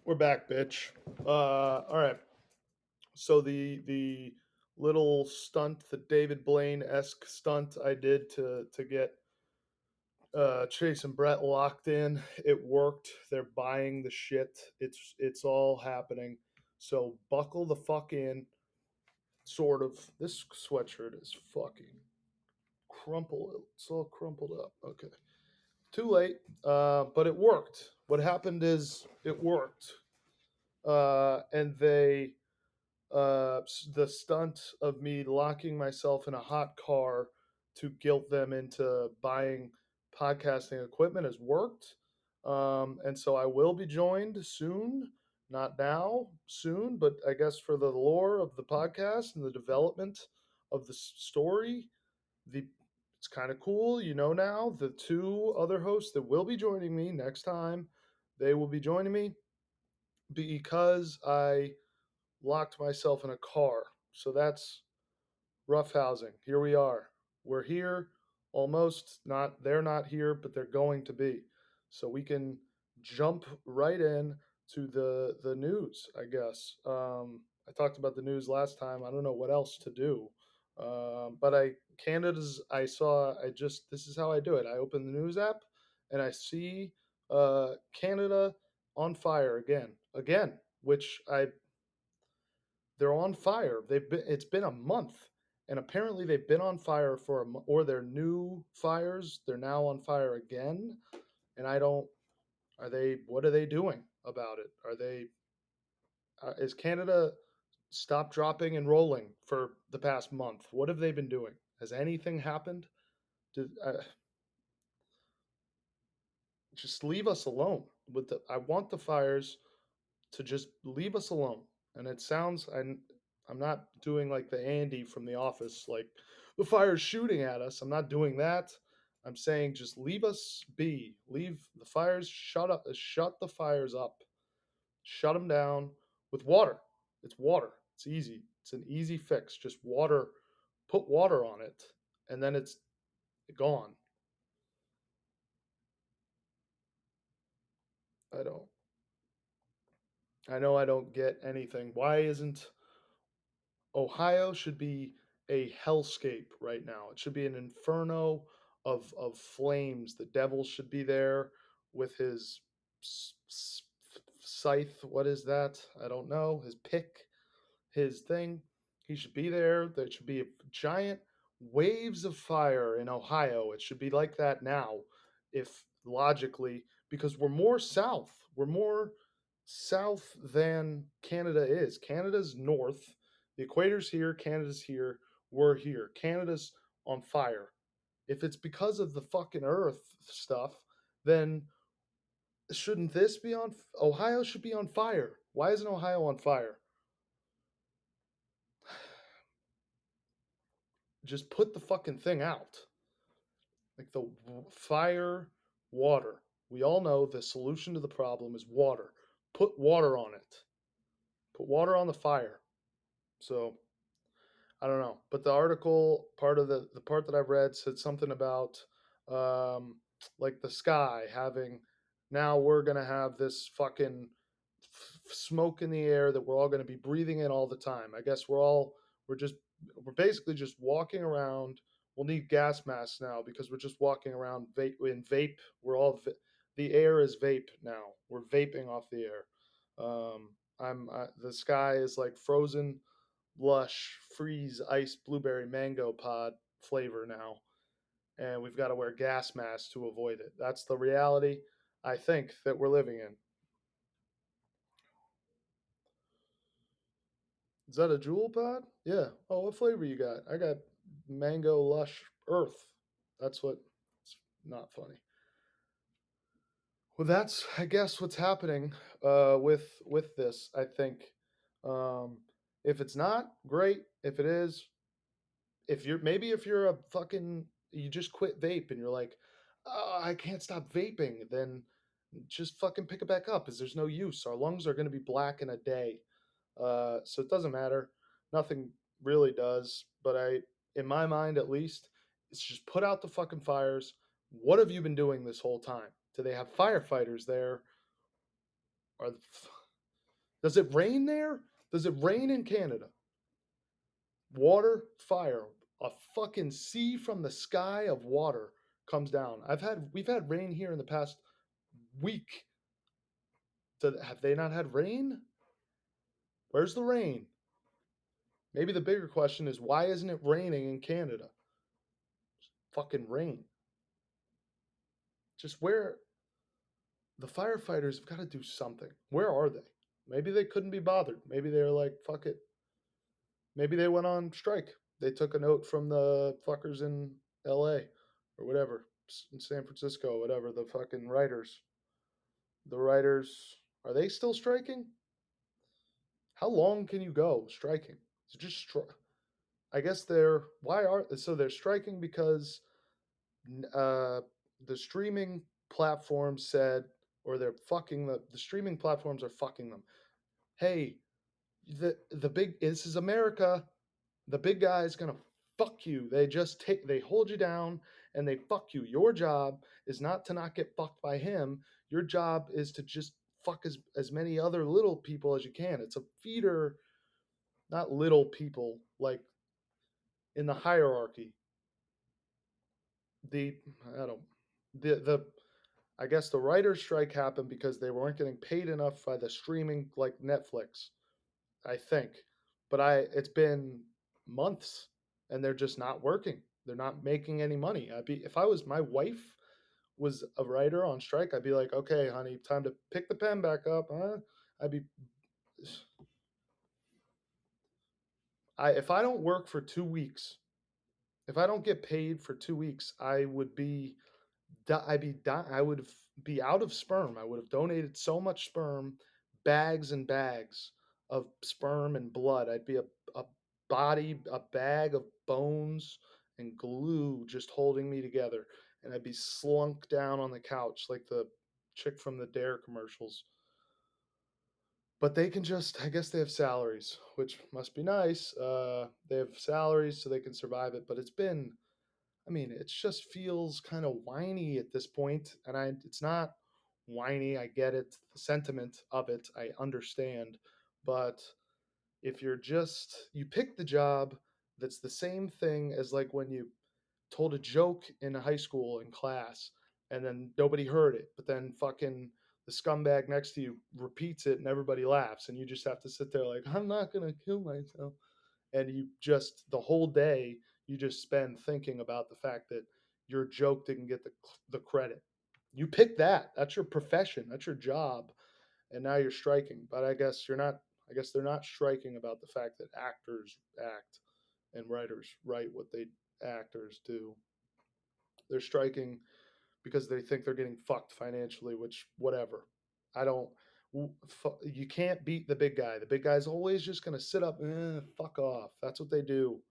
We're back, bitch. All right. So the little stunt, the David Blaine esque stunt I did to get Chase and Brett locked in, it worked. They're buying the shit. It's all happening. So buckle the fuck in. Sort of. This sweatshirt is fucking crumpled. It's all crumpled up. Okay. Too late. But it worked. What happened is it worked. And the stunt of me locking myself in a hot car to guilt them into buying podcasting equipment has worked. And so I will be joined soon, not now, soon, but I guess for the lore of the podcast and the development of the story, the it's kind of cool, now the two other hosts that will be joining me next time, they will be joining me because I locked myself in a car. So that's roughhousing. Here we are. We're here almost. Not they're not here, but they're going to be. So we can jump right in to the news, I guess. I talked about the news last time. I don't know what else to do. But Canada's I saw I just this is how I do it. I open the news app and I see Canada on fire again, which I they're on fire. It's been a month, and apparently they've been on fire for or they're new fires. They're now on fire again, and I don't. Are they? What are they doing about it? Are they? Is Canada stop dropping and rolling for the past month? What have they been doing? Has anything happened? Just leave us alone with the. I want the fires to just leave us alone. And it sounds I'm not doing like the Andy from The Office, like the fire's shooting at us. I'm not doing that. I'm saying just leave us be. Leave the fires. Shut up. Shut the fires up. Shut them down with water. It's water. It's easy. It's an easy fix. Just water. Put water on it, and then it's gone. I don't. I know I don't get anything. Why isn't Ohio should be a hellscape right now. It should be an inferno of flames. The devil should be there with his scythe. What is that? I don't know. His pick, his thing. He should be there. There should be giant waves of fire in Ohio. It should be like that now, if logically, because we're more south. We're more south than Canada is. Canada's north. The equator's here. Canada's here. We're here. Canada's on fire. If it's because of the fucking Earth stuff, then shouldn't this be on? Ohio should be on fire. Why isn't Ohio on fire? Just put the fucking thing out. Like the fire, water. We all know the solution to the problem is water. Put water on it. Put water on the fire. So I don't know, but the article part of the part that I've read said something about um, like the sky having. Now we're gonna have this fucking smoke in the air that we're all gonna be breathing in all the time. I guess we're just we're basically just walking around. We'll need gas masks now because we're just walking around vape. The air is vape now. We're vaping off the air. The sky is like frozen lush freeze ice blueberry mango pod flavor now, and we've got to wear gas masks to avoid it. That's the reality I think that we're living in. Is that a jewel pod? Yeah. Oh, what flavor you got? I got mango lush earth. That's what. It's not funny. Well, that's I guess what's happening with this. I think if it's not great, if it is, if you're a fucking you just quit vape and you're like, oh, I can't stop vaping, then just fucking pick it back up because there's no use. Our lungs are going to be black in a day, so it doesn't matter. Nothing really does. But in my mind at least, it's just put out the fucking fires. What have you been doing this whole time? Do they have firefighters there? Are Does it rain there? Does it rain in Canada? Water, fire, a fucking sea from the sky of water comes down. We've had rain here in the past week. Have they not had rain? Where's the rain? Maybe the bigger question is why isn't it raining in Canada? Fucking rain. Just where the firefighters have got to do something. Where are they? Maybe they couldn't be bothered. Maybe they're like, fuck it. Maybe they went on strike. They took a note from the fuckers in LA or whatever, in San Francisco, whatever, the fucking writers. The writers, are they still striking? How long can you go striking? It's just I guess why are so they're striking because uh, the streaming platforms said, or they're fucking the streaming platforms are fucking them. Hey, the big this is America. The big guy is gonna fuck you. They hold you down and they fuck you. Your job is not to not get fucked by him. Your job is to just fuck as many other little people as you can. It's a feeder, not little people like in the hierarchy. The I don't the I guess the writer's strike happened because they weren't getting paid enough by the streaming like Netflix, I think. But it's been months and they're just not working. They're not making any money. If I was my wife was a writer on strike, I'd be like, "Okay, honey, time to pick the pen back up, huh?" I'd be I if I don't work for 2 weeks, if I don't get paid for 2 weeks, I would be I would be out of sperm. I would have donated so much sperm, bags and bags of sperm and blood. I'd be a a bag of bones and glue just holding me together. And I'd be slunk down on the couch like the chick from the Dare commercials. But they can just, I guess they have salaries, which must be nice. They have salaries so they can survive it. But I mean, it just feels kind of whiny at this point, and it's not whiny. I get it, the sentiment of it, I understand, but if you pick the job that's the same thing as like when you told a joke in high school in class and then nobody heard it, but then fucking the scumbag next to you repeats it and everybody laughs and you just have to sit there like I'm not going to kill myself and you just the whole day you just spend thinking about the fact that your joke didn't get the credit. You pick that. That's your profession. That's your job. And now you're striking. But I guess you're not. I guess they're not striking about the fact that actors act and writers write what they actors do. They're striking because they think they're getting fucked financially, which whatever. I don't. You can't beat the big guy. The big guy's always just gonna sit up, fuck off. That's what they do,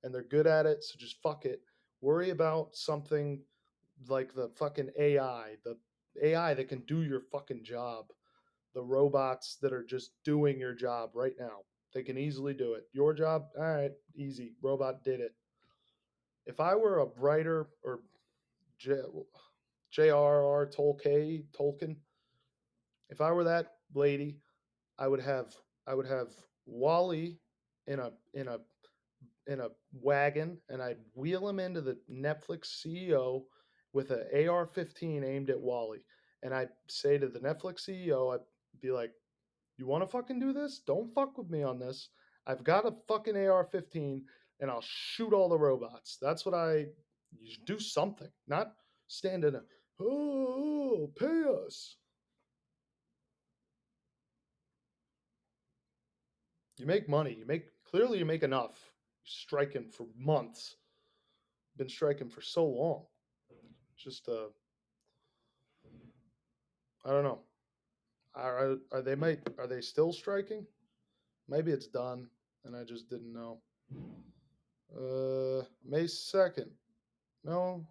and they're good at it. So just fuck it. Worry about something like the fucking AI, the AI that can do your fucking job. The robots that are just doing your job right now. They can easily do it. Your job, all right, easy. Robot did it. If I were a writer or J- J.R.R. Tolkien, if I were that lady, I would have Wally in a wagon, and I'd wheel him into the Netflix CEO with an AR-15 aimed at Wally, and I'd say to the Netflix CEO, I'd be like, "You want to fucking do this? Don't fuck with me on this. I've got a fucking AR-15, and I'll shoot all the robots." That's what you should do something, not stand in a oh pay us. You make money. You make enough. You're striking for months. Been striking for so long. Just I don't know. Are they still striking? Maybe it's done, and I just didn't know. May 2nd. No,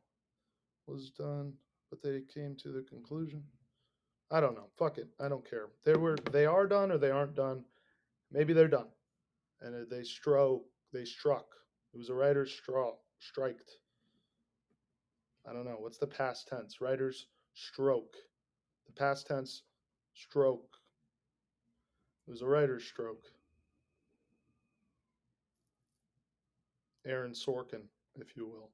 was done, but they came to the conclusion. I don't know. Fuck it. I don't care. They are done or they aren't done. Maybe they're done. And they struck. It was a writer's striked. I don't know. What's the past tense? Writer's stroke. The past tense stroke. It was a writer's stroke. Aaron Sorkin, if you will.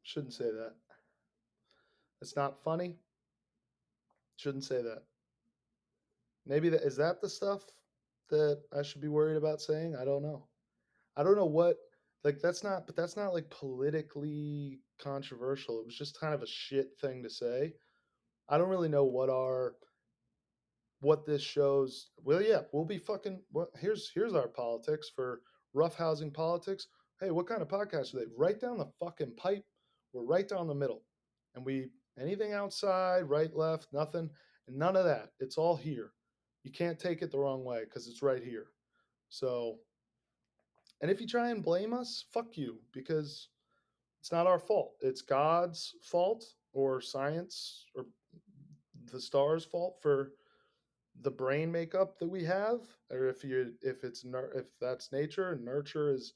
Shouldn't say that. It's not funny. Shouldn't say that. Maybe that is that the stuff that I should be worried about saying? I don't know. I don't know what like that's not but that's not like politically controversial. It was just kind of a shit thing to say. I don't really know what this shows. Well, yeah, we'll be fucking. What here's our politics for roughhousing politics. Hey, what kind of podcast are they? Right down the fucking pipe. We're right down the middle, and we anything outside, right, left, nothing, and none of that. It's all here. You can't take it the wrong way because it's right here. So, and if you try and blame us, fuck you, because it's not our fault. It's God's fault or science or the stars' fault for the brain makeup that we have, or if that's nature and nurture is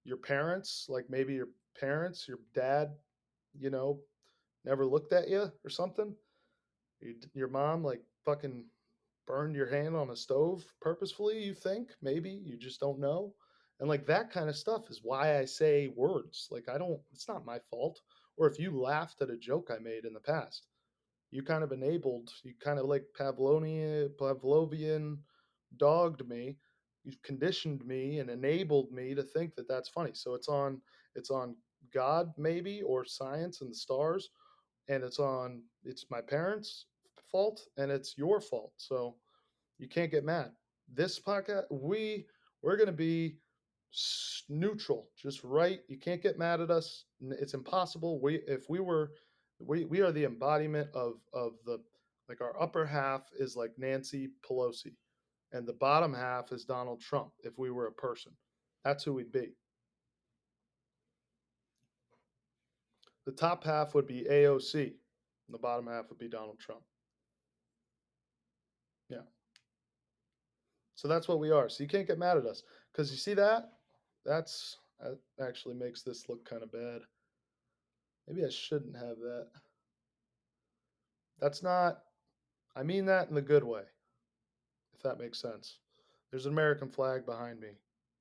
your parents, like maybe your parents, your dad, you know, never looked at you or something. Your mom like fucking burned your hand on a stove purposefully. You think maybe you just don't know, and like that kind of stuff is why I say words. Like I don't. It's not my fault. Or if you laughed at a joke I made in the past, you kind of enabled, you kind of like Pavlovian dogged me. You've conditioned me and enabled me to think that that's funny. So it's on God maybe or science and the stars, and it's my parents' fault and it's your fault. So you can't get mad. This podcast, we're gonna be neutral, just right. You can't get mad at us. It's impossible. We are the embodiment of the like our upper half is like Nancy Pelosi, and the bottom half is Donald Trump. If we were a person, that's who we'd be. The top half would be AOC, and the bottom half would be Donald Trump. Yeah. So that's what we are. So you can't get mad at us because you see that. That actually makes this look kind of bad. Maybe I shouldn't have that. That's not. I mean that in the good way, if that makes sense. There's an American flag behind me.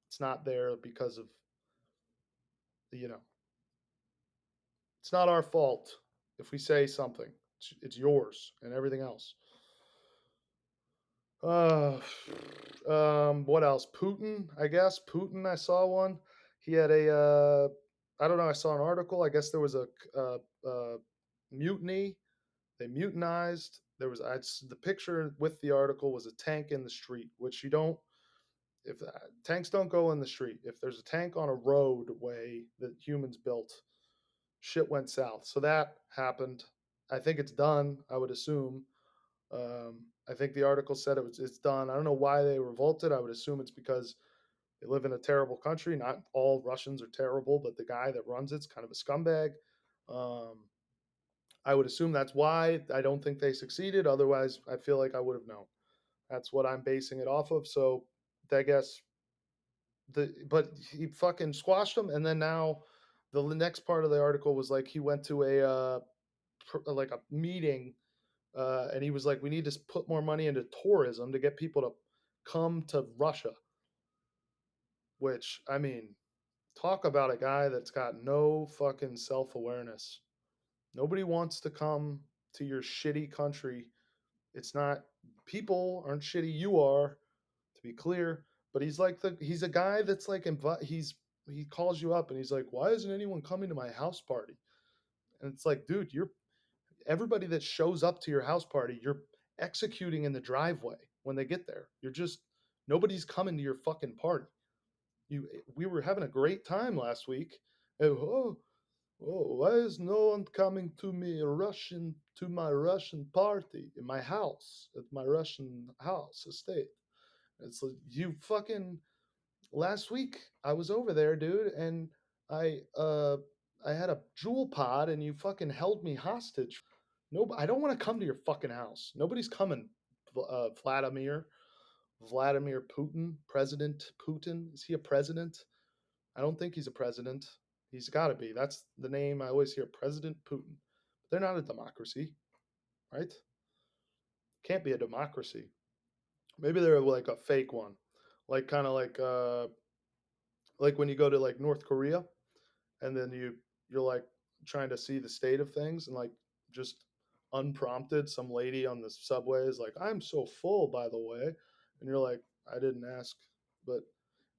It's not there because of you know. It's not our fault if we say something. It's yours and everything else. Uh, what else? Putin, I guess. Putin, I saw one. He had I don't know. I saw an article. I guess there was a mutiny. They mutinized. There was the picture with the article was a tank in the street, which you don't. If tanks don't go in the street, if there's a tank on a roadway that humans built, shit went south. So that happened. I think it's done. I would assume. I think the article said it's done. I don't know why they revolted. I would assume it's because they live in a terrible country. Not all Russians are terrible, but the guy that runs it's kind of a scumbag. Um, I would assume that's why. I don't think they succeeded. Otherwise, I feel like I would have known. That's what I'm basing it off of. So I guess but he fucking squashed them, and then now the next part of the article was like he went to like a meeting, and he was like, we need to put more money into tourism to get people to come to Russia. Which I mean, talk about a guy that's got no fucking self awareness. Nobody wants to come to your shitty country. It's not people aren't shitty. You are, to be clear. But he's a guy that's like he calls you up and he's like, why isn't anyone coming to my house party? And it's like, dude, you're everybody that shows up to your house party, you're executing in the driveway when they get there. You're just nobody's coming to your fucking party. You we were having a great time last week. Oh, oh, why is no one coming to me Russian to my Russian party in my house at my Russian house estate? It's like you fucking last week I was over there, dude, and I uh I had a jewel pod and you fucking held me hostage. No, I don't want to come to your fucking house. Nobody's coming. Vladimir Putin, President Putin. Is he a president? I don't think he's a president. He's got to be. That's the name I always hear, President Putin. They're not a democracy, right? Can't be a democracy. Maybe they're like a fake one, like kind of like when you go to like North Korea and then you're like trying to see the state of things and like just unprompted some lady on the subway is like, I'm so full, by the way, and you're like, I didn't ask. But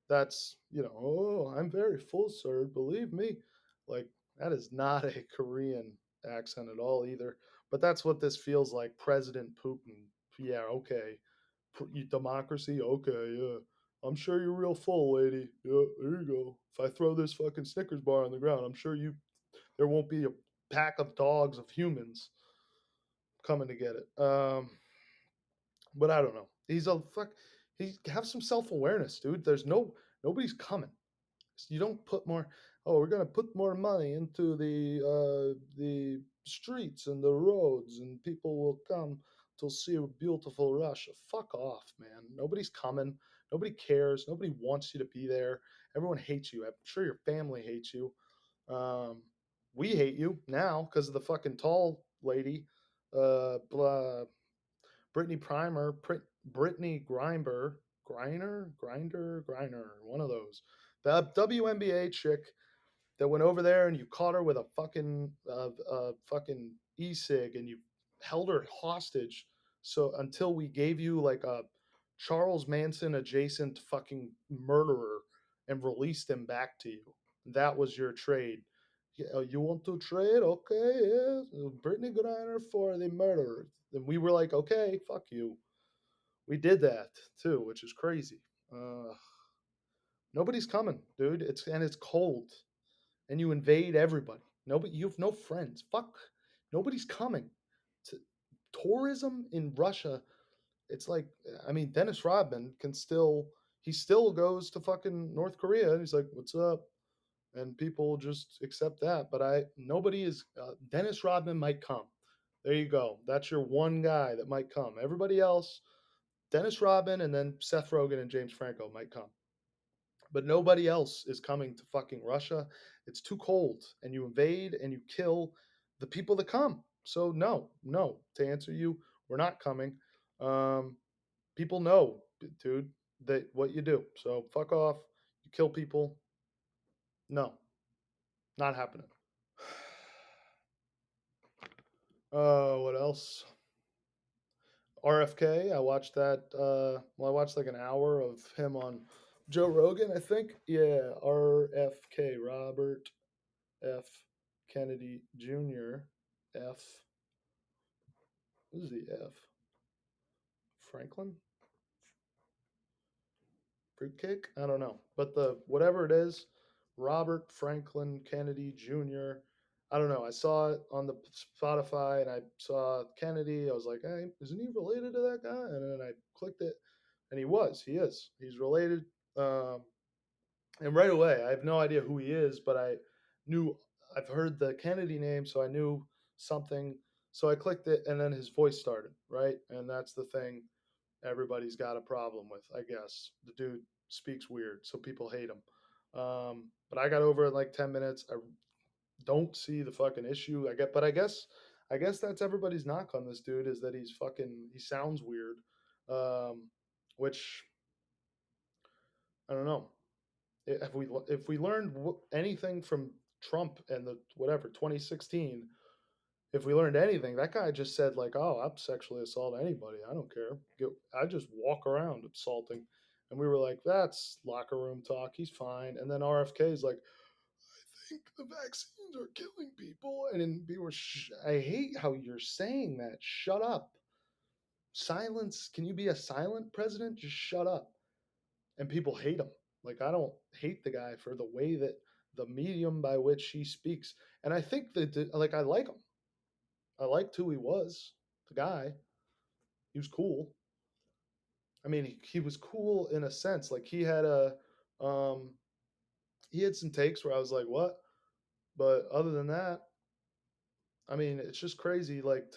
that's, oh, I'm very full, sir, believe me. Like, that is not a Korean accent at all either. But that's what this feels like. President Putin, yeah, okay. Democracy, okay, yeah. I'm sure you're real full, lady. Yeah, there you go. If I throw this fucking Snickers bar on the ground, I'm sure there won't be a pack of dogs of humans coming to get it. But I don't know. He's a fuck. He have some self awareness, dude. Nobody's coming. You don't put more. Oh, we're gonna put more money into the streets and the roads, and people will come to see a beautiful Russia. Fuck off, man. Nobody's coming. Nobody cares. Nobody wants you to be there. Everyone hates you. I'm sure your family hates you. Um, we hate you now because of the fucking tall lady, blah, Brittany Primer, Brittany Grinder, one of those. The WNBA chick that went over there and you caught her with a fucking e-cig and you held her hostage so until we gave you like a Charles Manson adjacent fucking murderer and released him back to you. That was your trade. Yeah, you want to trade? Okay, yeah. Brittany Griner for the murderer. And we were like, okay, fuck you. We did that too, which is crazy. Uh, Nobody's coming, dude. It's cold and you invade everybody. Nobody, you have no friends. Fuck, nobody's coming. To, tourism in Russia, it's like, I mean, Dennis Rodman he still goes to fucking North Korea and he's like, what's up? And people just accept that. But nobody is, Dennis Rodman might come. There you go. That's your one guy that might come. Everybody else, Dennis Rodman and then Seth Rogen and James Franco might come, but nobody else is coming to fucking Russia. It's too cold, and you invade and you kill the people that come. So no, no. To answer you, we're not coming. Um, People know, dude, that what you do. So fuck off. You kill people. No, not happening. What else? RFK. I watched that. Well, I watched like an hour of him on Joe Rogan. I think. Yeah, RFK. Robert F. Kennedy Jr. F. What is the F? Franklin? Fruitcake? I don't know. But the whatever it is, Robert Franklin Kennedy Jr. I don't know. I saw it on the Spotify and I saw Kennedy. I was like, hey, isn't he related to that guy? And then I clicked it and he was. He is. He's related. Um, and right away, I have no idea who he is, but knew I've heard the Kennedy name, so I knew something. So I clicked it, and then his voice started, right? And that's the thing everybody's got a problem with, I guess. The dude speaks weird, so people hate him. But I got over it in like 10 minutes. I don't see the fucking issue. I guess that's everybody's knock on this dude is that he sounds weird, um, which I don't know. If we learned anything from Trump and the whatever 2016, if we learned anything, that guy just said like, "Oh, I'll sexually assault anybody. I don't care. I just walk around assaulting," and we were like, "That's locker room talk. He's fine." And then RFK is like, "I think the vaccines are killing people," and then we were, "I hate how you're saying that. Shut up. Silence. Can you be a silent president? Just shut up." And people hate him. Like I don't hate the guy for the way that the medium by which he speaks. And I think that like I like him. I liked who he was. The guy, he was cool. I mean, he was cool in a sense. Like um, he had some takes where I was like, what? But other than that, I mean, it's just crazy. Like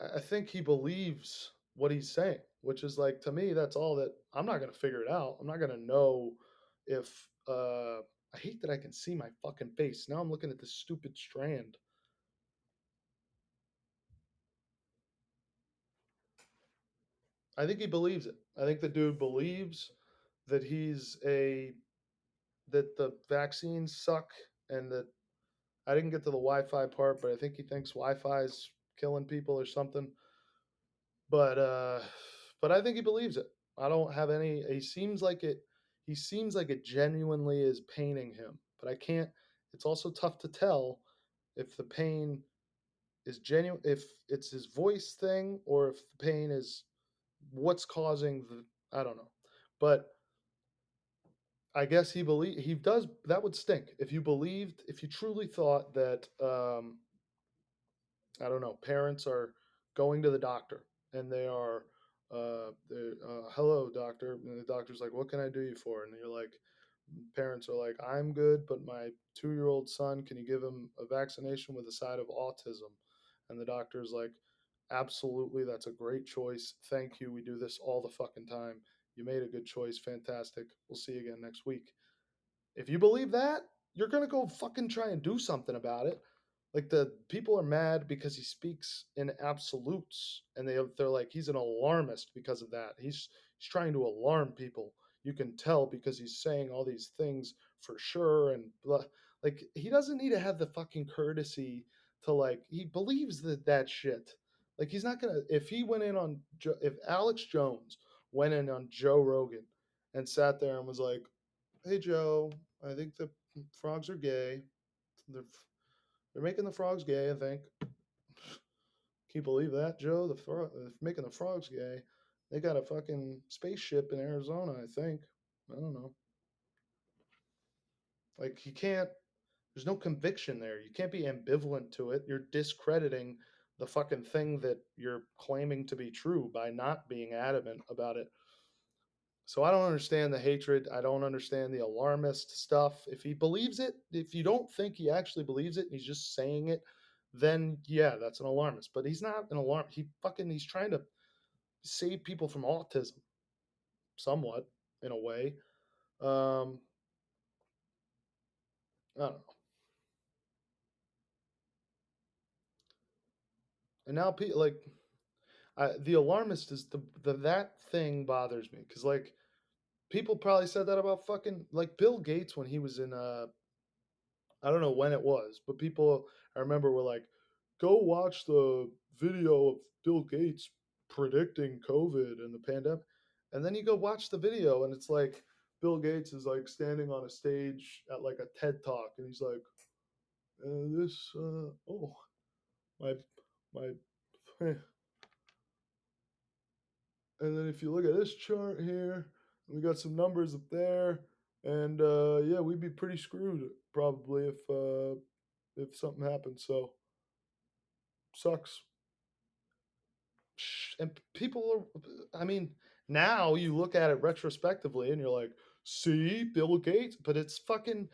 I think he believes what he's saying, which is like to me, that's all that I'm not gonna figure it out. I'm not gonna know if I hate that I can see my fucking face. Now I'm looking at this stupid strand. I think he believes it. I think the dude believes that he's a that the vaccines suck, and that I didn't get to the Wi-Fi part, but I think he thinks Wi-Fi is killing people or something. But I think he believes it. I don't have any. He seems like it. He seems like it genuinely is paining him. But I can't. It's also tough to tell if the pain is genuine, if it's his voice thing, or if the pain is what's causing the. I don't know. But I guess he does. That would stink if you believed, if you truly thought that I don't know, parents are going to the doctor and they are, hello, doctor. And the doctor's like, what can I do you for? And you're like, parents are like, I'm good, but my 2-year-old son, can you give him a vaccination with a side of autism? And the doctor's like, absolutely, that's a great choice. Thank you. We do this all the fucking time. You made a good choice. Fantastic. We'll see you again next week. If you believe that, you're gonna go fucking try and do something about it. Like the people are mad because he speaks in absolutes, and they're like he's an alarmist because of that. He's trying to alarm people. You can tell because he's saying all these things for sure and blah. Like he doesn't need to have the fucking courtesy to like he believes that shit. Like he's not gonna if he went in on if Alex Jones went in on Joe Rogan and sat there and was like, "Hey Joe, I think the frogs are gay. They're they're making the frogs gay. I think. Can you believe that, Joe? They're making the frogs gay. They got a fucking spaceship in Arizona. I think. I don't know. Like you can't. There's no conviction there. You can't be ambivalent to it. You're discrediting the fucking thing that you're claiming to be true by not being adamant about it. So I don't understand the hatred. I don't understand the alarmist stuff. If he believes it, if you don't think he actually believes it and he's just saying it, then yeah, that's an alarmist. But he's not an alarm. He's trying to save people from autism, somewhat in a way. Um, I don't know. And now, like the alarmist is the that thing bothers me because like people probably said that about fucking like Bill Gates when he was in I don't know when it was, but people I remember were like, "Go watch the video of Bill Gates predicting COVID and the pandemic," and then you go watch the video, and it's like Bill Gates is like standing on a stage at like a TED talk, and he's like, oh my my," and then if you look at this chart here, we got some numbers up there, and yeah, we'd be pretty screwed probably if something happened. So sucks. And people are, I mean, now you look at it retrospectively and you're like, see, Bill Gates, but it's fucking,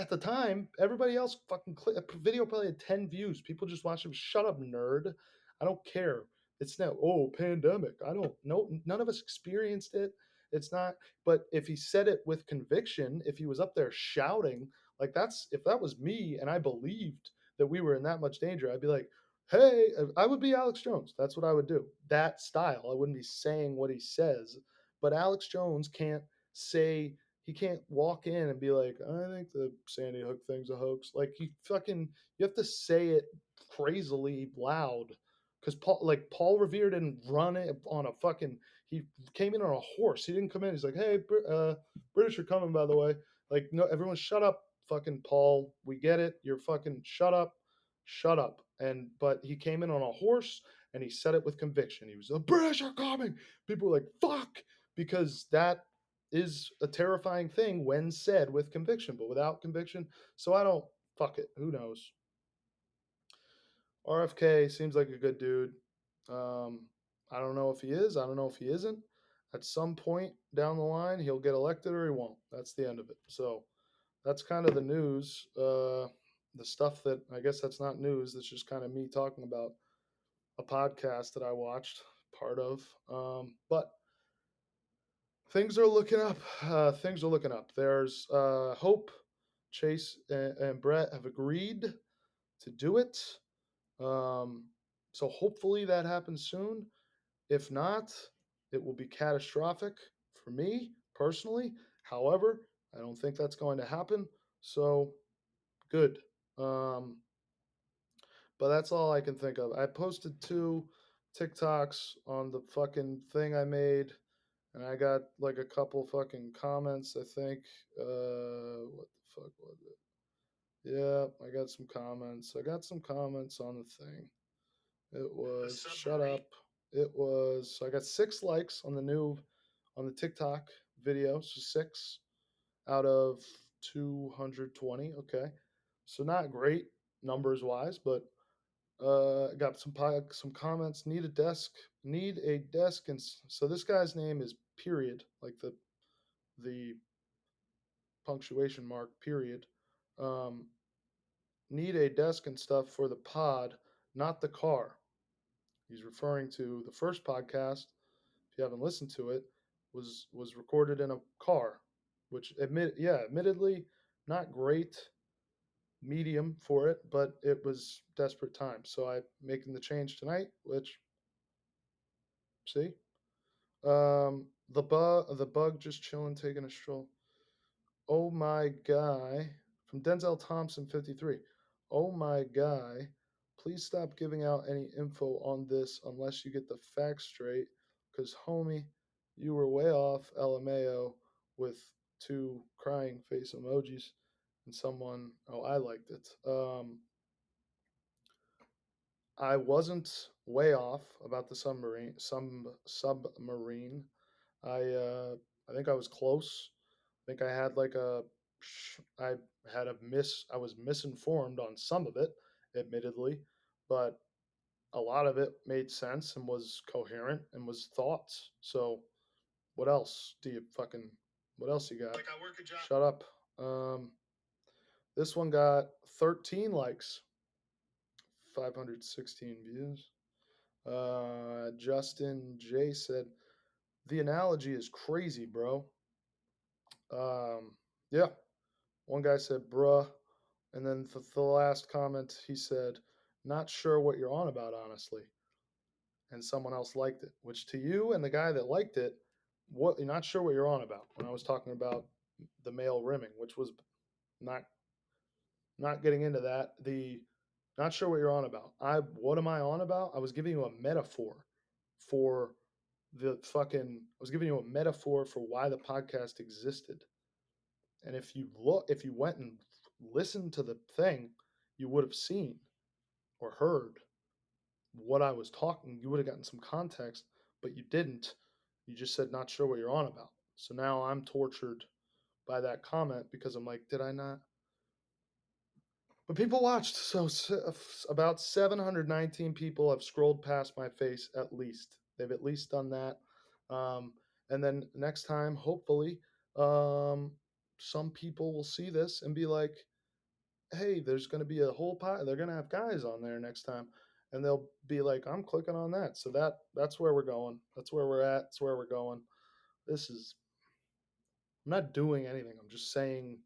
at the time, everybody else fucking, a video probably had 10 views. People just watch him. Shut up, nerd. I don't care. It's now, oh, pandemic. I don't know. None of us experienced it. It's not, but if he said it with conviction, if he was up there shouting, like if that was me and I believed that we were in that much danger, I'd be like, hey, I would be Alex Jones. That's what I would do. That style. I wouldn't be saying what he says, but Alex Jones can't say he can't walk in and be like, I think the Sandy Hook thing's a hoax. Like you have to say it crazily loud. Because Paul Revere didn't run it on a fucking. He came in on a horse. He didn't come in. He's like, hey, British are coming, by the way. Like, no, everyone, shut up, fucking Paul. We get it. You're fucking shut up. And but he came in on a horse and he said it with conviction. He was the British are coming. People were like, fuck, because that is a terrifying thing when said with conviction, but without conviction. So I don't fuck it. Who knows? RFK seems like a good dude. I don't know if he is. I don't know if he isn't. At some point down the line, he'll get elected or he won't. That's the end of it. So that's kind of the news. The stuff that I guess that's not news. That's just kind of me talking about a podcast that I watched part of. But things are looking up. Things are looking up. There's hope. Chase and Brett have agreed to do it. Um, so hopefully that happens soon. If not, It will be catastrophic for me personally. However, I don't think that's going to happen. So good. Um, but that's all I can think of. I posted 2 TikToks on the fucking thing I made, and I got like a couple fucking comments. I think. What the fuck was it? Yeah, I got some comments. I got some comments on the thing. It was shut up. It was I got 6 likes on the TikTok video. So 6 out of 220. Okay, so not great numbers wise, but got some comments. Need a desk. Need a desk, and so this guy's name is period, like the punctuation mark period. Um, Need a desk and stuff for the pod, not the car. He's referring to the first podcast. If you haven't listened to it, was recorded in a car, which admittedly not great medium for it, but it was desperate times. So I'm making the change tonight, which see, the bug just chilling, taking a stroll. Oh my guy from Denzel Thompson 53. Oh my guy, please stop giving out any info on this unless you get the facts straight. Cause homie, you were way off LMAO with 2 crying face emojis and someone. Oh, I liked it. I wasn't way off about the submarine. I uh, I think I was close. I think I had like I had I was misinformed on some of it, admittedly, but a lot of it made sense and was coherent and was thoughts. So what else do you fucking what else you got? Like I work a job. Shut up. Um, this one got 13 likes, 516 views. Justin J said the analogy is crazy, bro. Yeah. One guy said, bruh. And then the last comment, he said, not sure what you're on about, honestly. And someone else liked it, which to you and the guy that liked it, what you're not sure what you're on about when I was talking about the male rimming, which was not not getting into that. The not sure what you're on about. What am I on about? I was giving you a metaphor for I was giving you a metaphor for why the podcast existed. And if you went and listened to the thing, you would have seen or heard what I was talking. You would have gotten some context, but you didn't. You just said, not sure what you're on about. So now I'm tortured by that comment because I'm like, did I not? But people watched. So about 719 people have scrolled past my face at least. They've at least done that. Um, and then next time, hopefully, um, some people will see this and be like, hey, there's going to be a whole pile. They're going to have guys on there next time, and they'll be like, I'm clicking on that. So that's where we're going. That's where we're at. That's where we're going. This is. I'm not doing anything. I'm just saying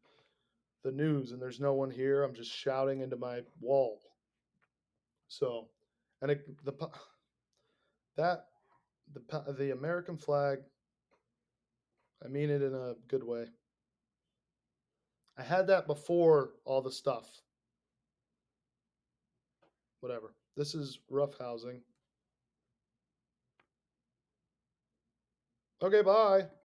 the news, and there's no one here. I'm just shouting into my wall. So, and that the American flag. I mean it in a good way. I had that before all the stuff. Whatever. This is roughhousing. Okay, bye.